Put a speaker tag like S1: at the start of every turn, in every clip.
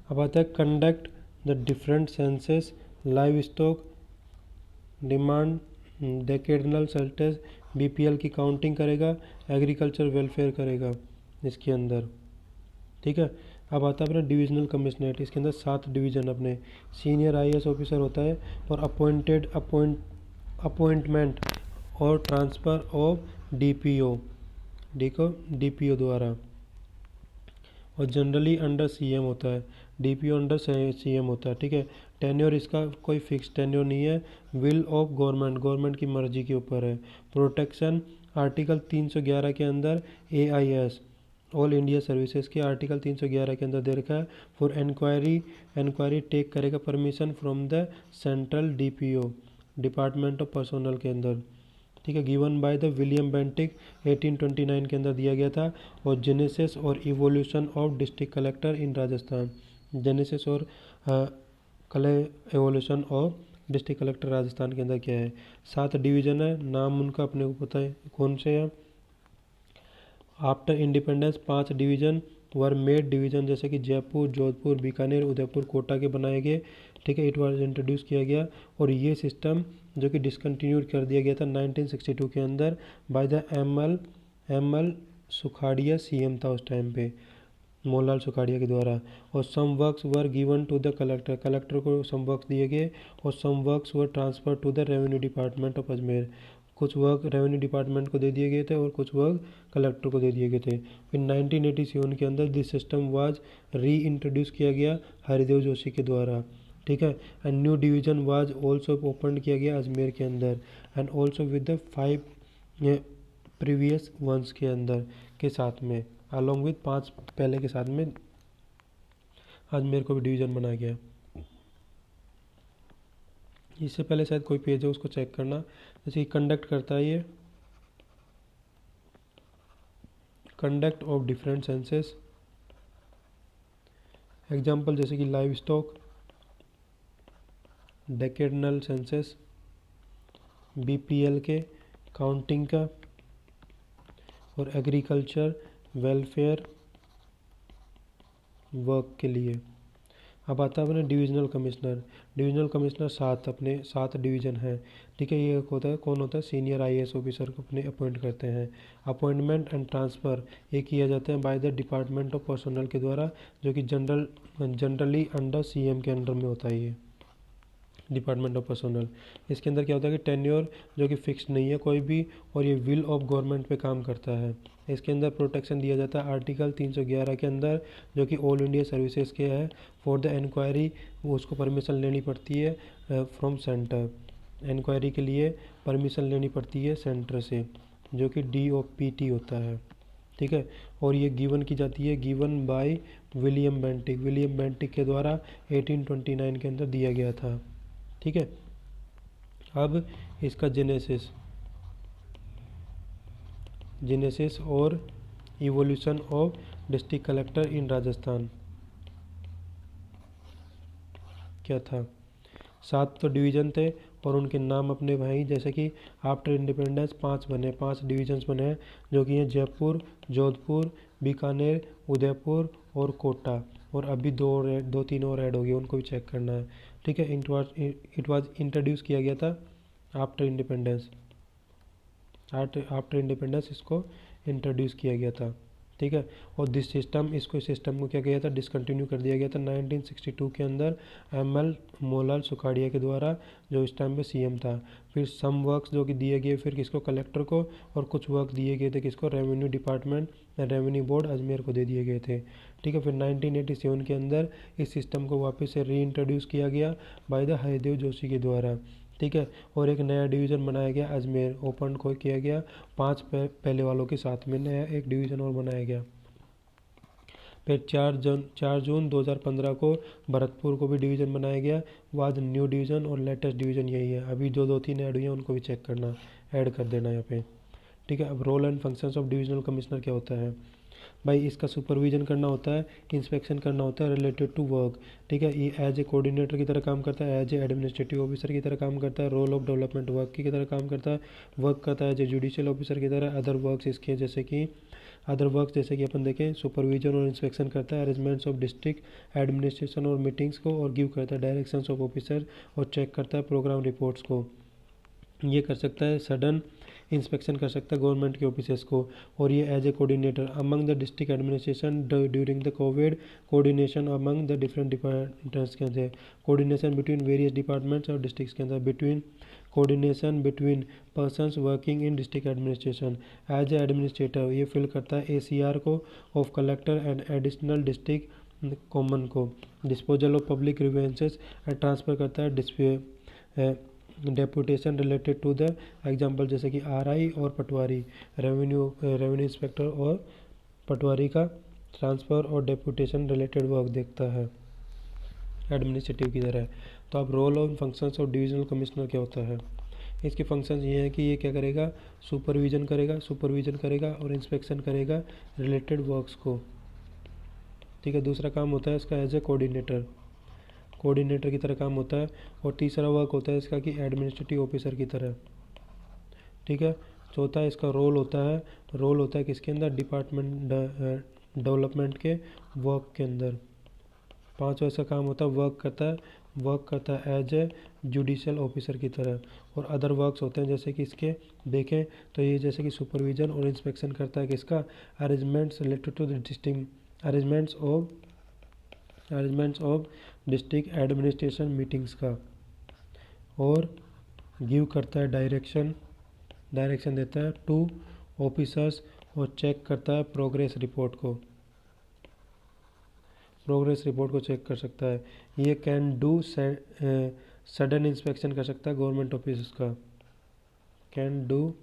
S1: अब आता है conduct the different censuses, livestock, demand, decadal सेल्टेस, बीपीएल की काउंटिंग करेगा, एग्रीकल्चर वेलफेयर करेगा इसके अंदर। ठीक है। अब आता है अपना डिविजनल कमिश्नरेट। इसके अंदर 7 डिवीज़न अपने। सीनियर आईएएस ऑफिसर होता है और अपॉइंटमेंट और ट्रांसफ़र ऑफ डीपीओ, डीपीओ द्वारा, और जनरली अंडर सीएम होता है। डीपीओ अंडर सीएम होता है। ठीक है। टेन्योर इसका कोई फिक्स टेन्योर नहीं है। विल ऑफ गवर्नमेंट की मर्जी के ऊपर है। प्रोटेक्शन आर्टिकल 311 के अंदर एआईएस, ऑल इंडिया सर्विसेज के आर्टिकल 311 के अंदर दे रखा है। फॉर इंक्वायरी टेक करेगा permission from the central DPO, department of personnel के अंदर। ठीक है। Given by the William Bentinck 1829 के अंदर दिया गया था। और जेनेसिस और evolution of district collector in Rajasthan, genesis और evolution of district collector Rajasthan के अंदर क्या है। 7 डिवीज़न है, नाम उनका अपने को पता है कौन से हैं। After independence 5 division were made, division जैसे कि जयपुर, जोधपुर, बीकानेर, उदयपुर, कोटा के बनाए गए। ठीक है। इट वाज इंट्रोड्यूस किया गया और ये सिस्टम जो कि डिसकंटिन्यूड कर दिया गया था 1962 के अंदर by the M L Sukhadia CM था उस टाइम पे, मोहनलाल सुखाड़िया के द्वारा। और some works were given to the collector को सम वर्क्स दिए गए और some works were transfer to the revenue department of Ajmer. कुछ वर्क रेवेन्यू डिपार्टमेंट को दे दिए गए थे और कुछ वर्क कलेक्टर को दे दिए गए थे। फिर 1987 के अंदर this system was re introduce किया गया हरिदेव जोशी के द्वारा। ठीक है। And new division was also open किया गया अजमेर के अंदर and also with the 5 previous ones के अंदर के साथ में, अलॉन्ग विद 5 पहले के साथ में अजमेर को भी डिवीज़न बनाया गया। इससे पहले शायद कोई पेज है उसको चेक करना। जैसे कि कंडक्ट करता है ये conduct of different senses, example जैसे कि लाइव स्टॉक, डेकेडनल सेंसेस, बीपीएल के काउंटिंग का, और एग्रीकल्चर वेलफेयर वर्क के लिए। अब आता है अपने डिविजनल कमिश्नर 7 डिवीज़न हैं। ठीक है। ये होता है कौन होता है, सीनियर आईएएस ऑफिसर को अपने अपॉइंट करते हैं। अपॉइंटमेंट एंड ट्रांसफ़र ये किया जाता है by the department of personnel के द्वारा, जो कि जनरली अंडर सीएम के अंडर में होता है ये डिपार्टमेंट ऑफ पर्सोनल। इसके अंदर क्या होता है कि टेन्योर जो कि फिक्स नहीं है कोई भी, और ये विल ऑफ गवर्नमेंट पे काम करता है। इसके अंदर प्रोटेक्शन दिया जाता है आर्टिकल 311 के अंदर, जो कि ऑल इंडिया सर्विसेज के है। फॉर द इंक्वायरी उसको परमिशन लेनी पड़ती है फ्रॉम सेंटर, इंक्वायरी के लिए परमिशन लेनी पड़ती है सेंटर से, जो कि DOPT होता है। ठीक है। और ये गिवन की जाती है, गिवन बाय विलियम बेंटिक के द्वारा 1829 के अंदर दिया गया था। ठीक है। अब इसका जेनेसिस और evolution of district collector in Rajasthan क्या था। 7 तो डिवीज़न थे और उनके नाम अपने भाई, जैसे कि आफ्टर इंडिपेंडेंस 5 डिवीजन्स बने हैं, जो कि हैं जयपुर, जोधपुर, बीकानेर, उदयपुर और कोटा। और अभी 2-3 और ऐड हो गए, उनको भी चेक करना है। ठीक है। इट वाज इंट्रोड्यूस किया गया था आफ्टर इंडिपेंडेंस इसको इंट्रोड्यूस किया गया था। ठीक है। और दिस सिस्टम को क्या किया था, डिसकंटिन्यू कर दिया गया था 1962 के अंदर मोहनलाल सुखाड़िया के द्वारा, जो इस टाइम पे सीएम था। फिर सम वर्क्स जो कि दिए गए फिर किसको, कलेक्टर को, और कुछ वर्क दिए गए थे किसको, revenue department, revenue board Ajmer को दे दिए गए थे। ठीक है। फिर 1987 के अंदर इस सिस्टम को वापस से री इंट्रोड्यूस किया गया बाय द हरिदेव जोशी के द्वारा। ठीक है। और एक नया डिवीज़न बनाया गया अजमेर, ओपन को किया गया 5 पहले वालों के साथ में नया एक डिवीज़न और बनाया गया। फिर 4 जून 2015 को भरतपुर को भी डिवीज़न बनाया गया। बाद न्यू डिवीज़न और लेटेस्ट डिवीज़न यही है। अभी जो 2-3 ऐड हुई हैं उनको भी चेक करना, ऐड कर देना यहाँ पे। ठीक है। अब role and functions of divisional commissioner क्या होता है। भाई इसका सुपरविजन करना होता है, इंस्पेक्शन करना होता है रिलेटेड टू वर्क। ठीक है, ये एज ए कोऑर्डिनेटर की तरह काम करता है, एज ए एडमिनिस्ट्रेटिव ऑफिसर की तरह काम करता है, रोल ऑफ डेवलपमेंट वर्क की तरह काम करता है, वर्क करता है एज ए जुडिशियल ऑफिसर की तरह। अदर वर्क्स इसके जैसे कि अपन देखें, सुपरविजन और इंस्पेक्शन करता है अरेंजमेंट्स ऑफ डिस्ट्रिक्ट एडमिनिस्ट्रेशन और मीटिंग्स को, और गिव करता है डायरेक्शंस ऑफ ऑफिसर, और चेक करता है प्रोग्राम रिपोर्ट्स को। ये कर सकता है सडन इंस्पेक्शन कर सकता है गवर्नमेंट के ऑफिसेस को। और ये as a coordinator among the district administration during the covid, coordination among the different departments के अंदर, कोऑर्डिनेशन बिटवीन वेरियस डिपार्टमेंट्स और डिस्ट्रिक्ट्स के अंदर, between coordination between persons working in district administration. As a administrator ये fill करता है ACR को, of collector and additional district common को। Disposal of public grievances and transfer करता है deputation related to the example, जैसे कि RI और पटवारी, रेवेन्यू इंस्पेक्टर और पटवारी का ट्रांसफ़र और डेपुटेशन रिलेटेड वर्क देखता है एडमिनिस्ट्रेटिव की तरह। तो अब रोल और फंक्शंस ऑफ डिविजनल कमिश्नर क्या होता है? इसके फंक्शंस ये हैं कि ये क्या करेगा, सुपरविजन करेगा और इंस्पेक्शन करेगा रिलेटेड वर्क्स को। ठीक है, दूसरा काम होता है इसका एज ए कोऑर्डिनेटर की तरह काम होता है। और तीसरा वर्क होता है इसका कि एडमिनिस्ट्रेटिव ऑफिसर की तरह। ठीक है, चौथा इसका रोल होता है किसके अंदर, डिपार्टमेंट डेवलपमेंट के वर्क के अंदर। पांचवा इसका काम होता है वर्क करता है एज ए जुडिशियल ऑफिसर की तरह। और अदर वर्क्स होते हैं जैसे कि इसके देखें तो ये जैसे कि सुपरविजन और इंस्पेक्शन करता है किसका, arrangements related to the district arrangements of district administration meetings का। और गिव करता है डायरेक्शन देता है टू ऑफिसर्स, और चेक करता है प्रोग्रेस रिपोर्ट को चेक कर सकता है। ये कैन डू सडन इंस्पेक्शन कर सकता है गवर्नमेंट ऑफिस का, can do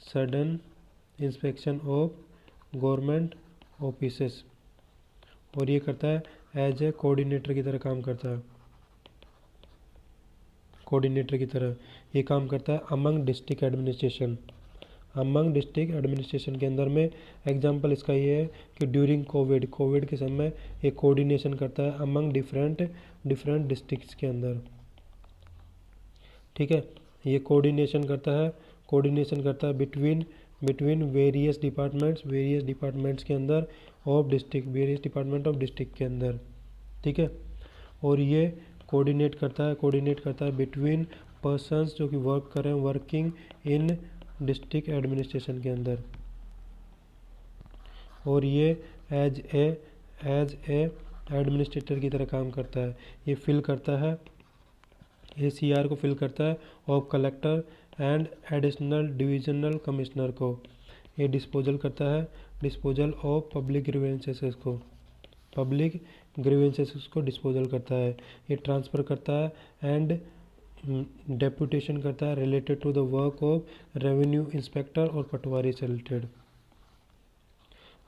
S1: sudden inspection of government offices. और ये करता है एज ए कोऑर्डिनेटर की तरह काम करता है, कोऑर्डिनेटर की तरह ये काम करता है अमंग डिस्ट्रिक्ट एडमिनिस्ट्रेशन के अंदर में। एग्जांपल इसका ये है कि ड्यूरिंग कोविड के समय ये कोऑर्डिनेशन करता है अमंग डिफरेंट डिस्ट्रिक्ट्स के अंदर। ठीक है, ये कोऑर्डिनेशन करता है बिटवीन वेरियस डिपार्टमेंट्स के अंदर of district, various department of district के अंदर। ठीक है, और ये कोऑर्डिनेट करता है बिटवीन पर्सन्स जो कि वर्क कर रहे हैं वर्किंग इन डिस्ट्रिक्ट एडमिनिस्ट्रेशन के अंदर। और ये एज ए एडमिनिस्ट्रेटर की तरह काम करता है। ये फिल करता है ACR को, फिल करता है of collector and additional divisional commissioner को। ये डिस्पोजल करता है ऑफ पब्लिक ग्रीवेंसेस को डिस्पोजल करता है। ये ट्रांसफ़र करता है एंड डेपुटेशन करता है related to the work of revenue inspector और पटवारी से रिलेटेड।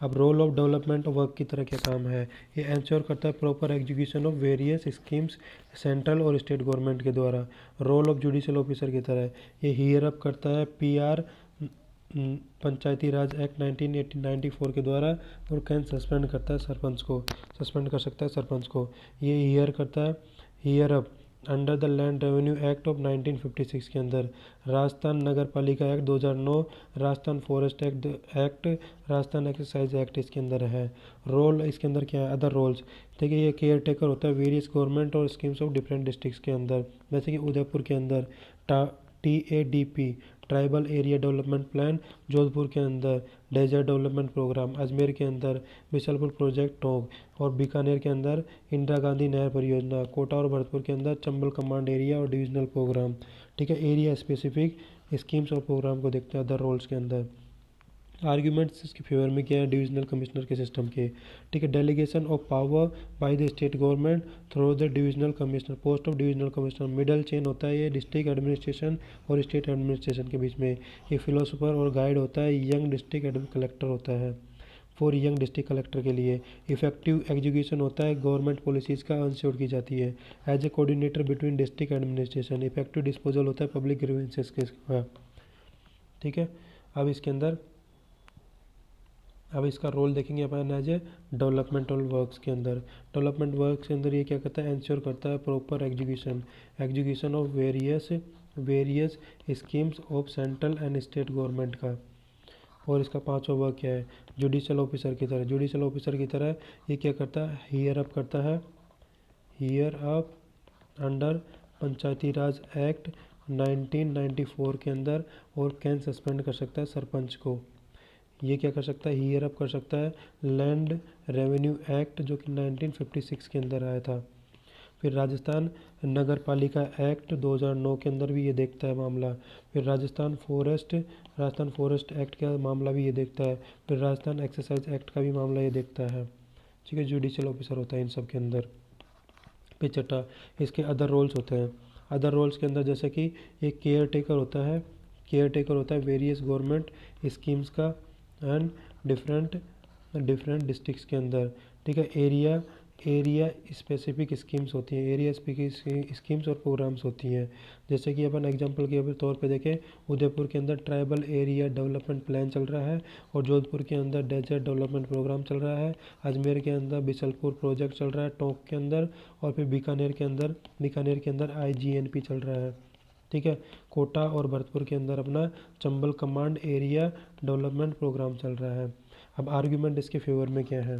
S1: अब रोल ऑफ डेवलपमेंट वर्क की तरह क्या काम है, ये इंश्योर करता है proper execution of various schemes central और स्टेट गवर्नमेंट के द्वारा। रोल ऑफ जुडिशियल ऑफिसर की तरह ये हियर अप करता है PR पंचायती राज एक्ट 1994 के द्वारा, और कैन सस्पेंड कर सकता है सरपंच को। ये here up under the land revenue act of 1956 के अंदर, राजस्थान नगर पालिका act 2009, Rajasthan forest act, Rajasthan exercise act इसके अंदर है। रोल इसके अंदर क्या है, अदर रोल्स। देखिए ये केयर टेकर होता है वेरियस गवर्नमेंट और स्कीम्स ऑफ डिफरेंट डिस्ट्रिक्ट्स के अंदर, जैसे कि उदयपुर के अंदर TADP tribal area development plan, Jodhpur के अंदर डेजर्ट डेवलपमेंट प्रोग्राम, अजमेर के अंदर बिशलपुर प्रोजेक्ट टोग, और बीकानेर के अंदर इंदिरा गांधी नहर परियोजना, कोटा और भरतपुर के अंदर चंबल कमांड एरिया और डिविजनल प्रोग्राम। ठीक है, एरिया स्पेसिफिक स्कीम्स और प्रोग्राम को देखते हैं अदर रोल्स के अंदर। आर्ग्यूमेंट्स इसके फेवर में क्या है डिविजनल कमिश्नर के सिस्टम के। ठीक है, delegation of power by the state government through the divisional commissioner, post of divisional commissioner middle chain होता है ये डिस्ट्रिक्ट एडमिनिस्ट्रेशन और स्टेट एडमिनिस्ट्रेशन के बीच में। ये फिलोसोफर और गाइड होता है यंग डिस्ट्रिक्ट कलेक्टर होता है फॉर यंग डिस्ट्रिक्ट कलेक्टर के लिए। इफेक्टिव एग्जीक्यूशन होता है गवर्नमेंट पॉलिसीज़ का इंश्योर की जाती है। As a coordinator between district administration, effective disposal होता है पब्लिक ग्रीवेंसेस के। ठीक है, अब इसके अंदर अब इसका रोल देखेंगे अपन एज ए डेवलपमेंटल वर्क्स के अंदर। डेवलपमेंट वर्क्स के अंदर ये क्या करता है, इंश्योर करता है proper execution of various schemes of central and state government का। और इसका पांचवा वर्क क्या है, जुडिशल ऑफिसर की तरह ये क्या करता है, here up under Panchayati Raj act 1994 के अंदर, और कैन सस्पेंड कर सकता है सरपंच को। ये क्या कर सकता है, हियर अप कर सकता है लैंड रेवेन्यू एक्ट जो कि 1956 के अंदर आया था। फिर राजस्थान नगर पालिका एक्ट 2009 के अंदर भी ये देखता है मामला। फिर राजस्थान फॉरेस्ट एक्ट का मामला भी ये देखता है। फिर राजस्थान एक्सरसाइज एक्ट का भी मामला ये देखता है। ठीक है, जुडिशियल ऑफिसर होता है इन सब के अंदर। फिर छठा, इसके अदर रोल्स होते हैं। अदर रोल्स के अंदर जैसे कि एक केयर टेकर होता है वेरियस गवर्नमेंट स्कीम्स का एंड डिफरेंट डिस्ट्रिक्ट्स के अंदर। ठीक है, एरिया स्पेसिफिक स्कीम्स होती हैं, एरिया स्पेसिफिक स्कीम्स और प्रोग्राम्स होती हैं। जैसे कि अपन एग्जांपल के तौर पे देखें, उदयपुर के अंदर ट्राइबल एरिया डेवलपमेंट प्लान चल रहा है, और जोधपुर के अंदर डेजर्ट डेवलपमेंट प्रोग्राम चल रहा है। अजमेर के अंदर बिसलपुर प्रोजेक्ट चल रहा है टोंक के अंदर, और फिर बीकानेर के अंदर IGNP चल रहा है। ठीक है, कोटा और भरतपुर के अंदर अपना Chambal command area development programme चल रहा है। अब आर्ग्यूमेंट इसके फेवर में क्या है,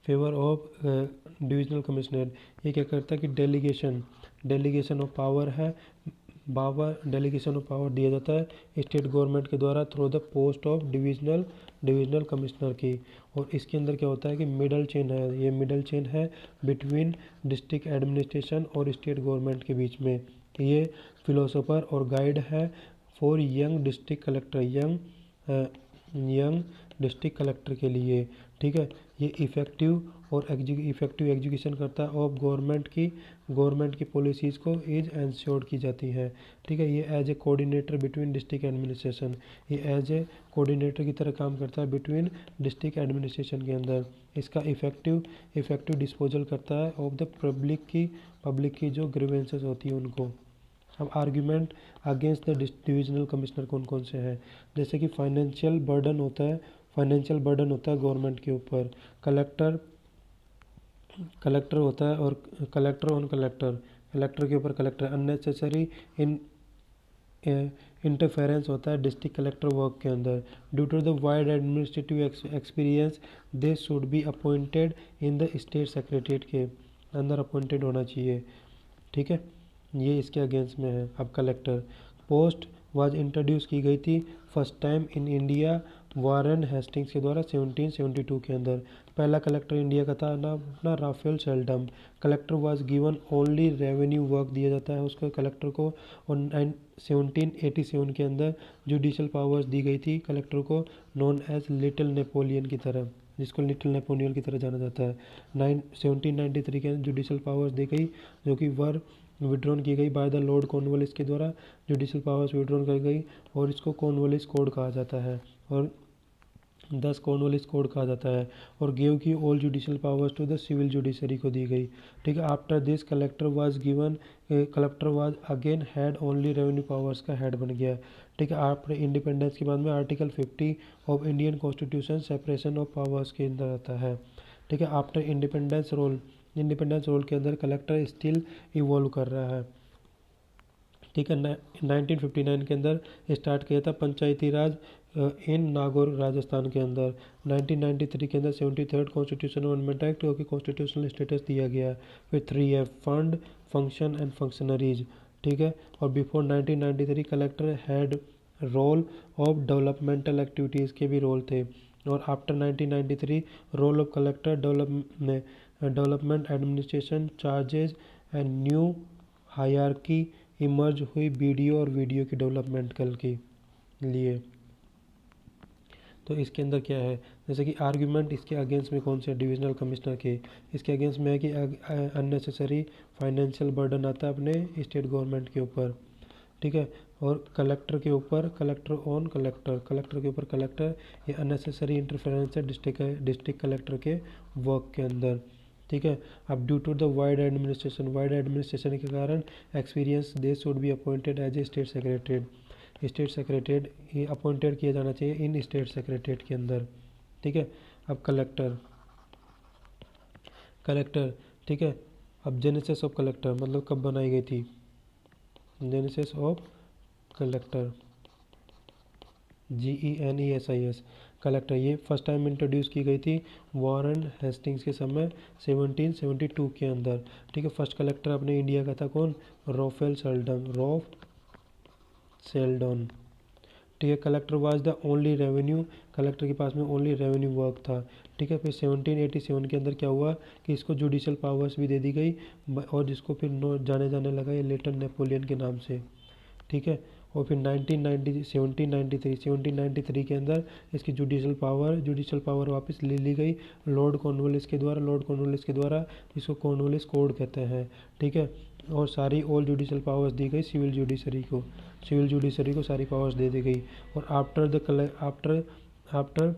S1: फेवर ऑफ डिविजनल कमिश्नर। ये क्या करता है कि डेलीगेशन ऑफ पावर है, डेलीगेशन ऑफ पावर दिया जाता है स्टेट गवर्नमेंट के द्वारा through the post of divisional commissioner की। और इसके अंदर क्या होता है कि मिडल चेन है बिटवीन डिस्ट्रिक्ट एडमिनिस्ट्रेशन और स्टेट गवर्नमेंट के बीच में। ये फिलोसोफर और गाइड है फॉर यंग डिस्ट्रिक्ट कलेक्टर के लिए। ठीक है, ये इफेक्टिव एग्जीक्यूशन करता है ऑफ गवर्नमेंट की पॉलिसीज़ को इज एंश्योर्ड की जाती हैं। ठीक है, ये as a coordinator between district administration, ये एज ए कोऑर्डिनेटर की तरह काम करता है बिटवीन डिस्ट्रिक्ट एडमिनिस्ट्रेशन के अंदर। इसका इफेक्टिव डिस्पोजल करता है ऑफ द पब्लिक की जो ग्रीवेंसेस होती हैं उनको। अब argument against the divisional commissioner कौन कौन से हैं, जैसे कि फाइनेंशियल बर्डन होता है गवर्नमेंट के ऊपर। कलेक्टर होता है, और कलेक्टर के ऊपर कलेक्टर। अननेसेसरी इंटरफेरेंस होता है डिस्ट्रिक्ट कलेक्टर वर्क के अंदर। Due to the wide administrative experience they should be appointed in the state secretariat के अंदर अपॉइंटेड होना चाहिए। ठीक है, ये इसके अगेंस्ट में है। अब कलेक्टर पोस्ट वाज इंट्रोड्यूस की गई थी first time in India Warren Hastings के द्वारा 1772 के अंदर। पहला कलेक्टर इंडिया का था अपना Rafale seldom. Collector was given only revenue work दिया जाता है उसको कलेक्टर को। और 1787 के अंदर जुडिशल पावर्स दी गई थी कलेक्टर को, नॉन एज लिटिल नेपोलियन की तरह, जिसको लिटिल नेपोलियन की तरह जाना जाता है। 1793 के अंदर जुडिशल पावर्स दी गई जो कि विड्रॉन की गई बाय द लॉर्ड कॉर्नवालिस के द्वारा। जुडिशल पावर्स विड्रॉन कर गई, और इसको कॉर्नवालिस कोड कहा जाता है, और 10 कॉर्नवालिस कोड कहा जाता है। और गेव की all judicial powers to the civil judiciary को दी गई। ठीक है, after this collector was again head only revenue powers का हेड बन गया। ठीक है, आफ्टर इंडिपेंडेंस के बाद में article 50 of Indian constitution separation of powers के अंदर आता है। ठीक है, आफ्टर इंडिपेंडेंस रोल के अंदर कलेक्टर स्टिल इवॉल्व कर रहा है। ठीक है, 1959 के अंदर स्टार्ट किया था पंचायती राज इन नागौर राजस्थान के अंदर। 1993 के अंदर 73rd कॉन्स्टिट्यूशनल अमेंडमेंट एक्ट को कॉन्स्टिट्यूशनल स्टेटस दिया गया। फिर 3F fund function and functionaries. ठीक है, और before 1993 collector had role of developmental activities के भी रोल थे। और after 1993 role of collector development administration charges and new hierarchy emerge हुई BDO और VDO की डेवलपमेंट के लिए। तो इसके अंदर क्या है, जैसे कि आर्ग्यूमेंट इसके अगेंस्ट में कौन से डिविजनल कमिश्नर के, इसके अगेंस्ट में है कि अननेसेसरी फाइनेंशियल बर्डन आता है अपने स्टेट गवर्नमेंट के ऊपर। ठीक है, और कलेक्टर के ऊपर कलेक्टर ये अननेसेसरी इंटरफेरेंस है डिस्ट्रिक्ट कलेक्टर के वर्क के अंदर। ठीक है, अब due to the wide administration के कारण experience they should be appointed as a state secretary. State secretariat ये अपॉइंटेड किया जाना चाहिए इन स्टेट सेक्रेटरीट के अंदर, ठीक है। अब कलेक्टर, ठीक है। अब जेनेसिस ऑफ कलेक्टर मतलब कब बनाई गई थी, genesis of collector, GENESIS collector, ये फर्स्ट टाइम इंट्रोड्यूस की गई थी वॉरेन हेस्टिंग्स के समय 1772 के अंदर, ठीक है। फर्स्ट कलेक्टर अपने इंडिया का था कौन, रॉफेल सेल्डन, ठीक है। Collector was the only revenue, collector के पास में ओनली रेवेन्यू वर्क था, ठीक है। फिर 1787 के अंदर क्या हुआ कि इसको जुडिशल पावर्स भी दे दी गई और जिसको फिर जाने लगा ये लेटर नेपोलियन के नाम से, ठीक है। और फिर 1793 के अंदर इसकी जुडिशल पावर वापस ले ली गई लॉर्ड कॉर्नवालिस के द्वारा, इसको कॉर्नवालिस कोड कहते हैं, ठीक है। और सारी ऑल जुडिशल पावर्स दी गई सिविल जुडिशरी को सारी पावर्स दे दी गई। और आफ्टर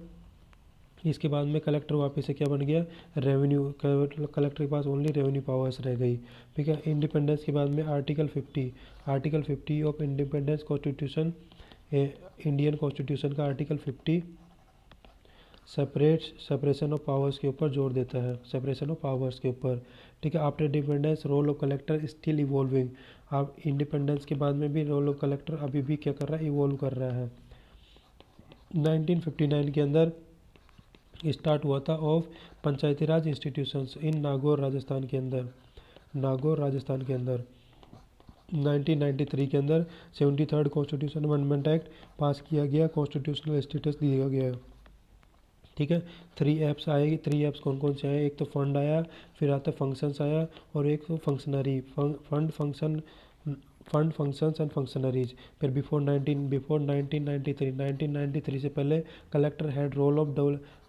S1: इसके बाद में कलेक्टर वापस से क्या बन गया, रेवेन्यू, कलेक्टर के पास ओनली रेवेन्यू पावर्स रह गई, ठीक है। इंडिपेंडेंस के बाद में article 50 of independence constitution, Indian constitution का आर्टिकल 50 सेपरेशन ऑफ पावर्स के ऊपर जोर देता है, सेपरेशन ऑफ पावर्स के ऊपर, ठीक है। After independence role of collector still evolving, अब इंडिपेंडेंस के बाद में भी रोल ऑफ कलेक्टर अभी भी क्या कर रहा है, इवॉल्व कर रहा है। 1959 के अंदर स्टार्ट हुआ था ऑफ पंचायती राज इंस्टीट्यूशंस इन नागौर राजस्थान के अंदर, 1993 के अंदर 73rd कॉन्स्टिट्यूशन अमेंडमेंट एक्ट पास किया गया, कॉन्स्टिट्यूशनल स्टेटस दिया गया, ठीक है। 3 एप्स आएगी, 3 एप्स कौन कौन से आए, एक तो फंड आया, फिर आता फंक्शंस आया, और एक तो functionary, fund functions and functionaries. फिर बिफोर 1993 से पहले collector head role of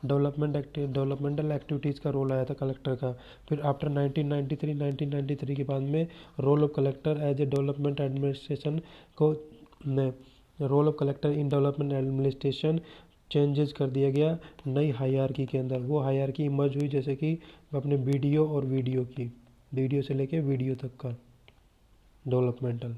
S1: developmental activities का रोल आया था कलेक्टर का। फिर आफ्टर 1993 के बाद में role of collector as a development administration को role of collector in development administration changes कर दिया गया नई हायरार्की के अंदर। वो हायरार्की इमर्ज हुई जैसे कि अपने वीडियो और वीडियो से लेके वीडियो तक का डेवलपमेंटल।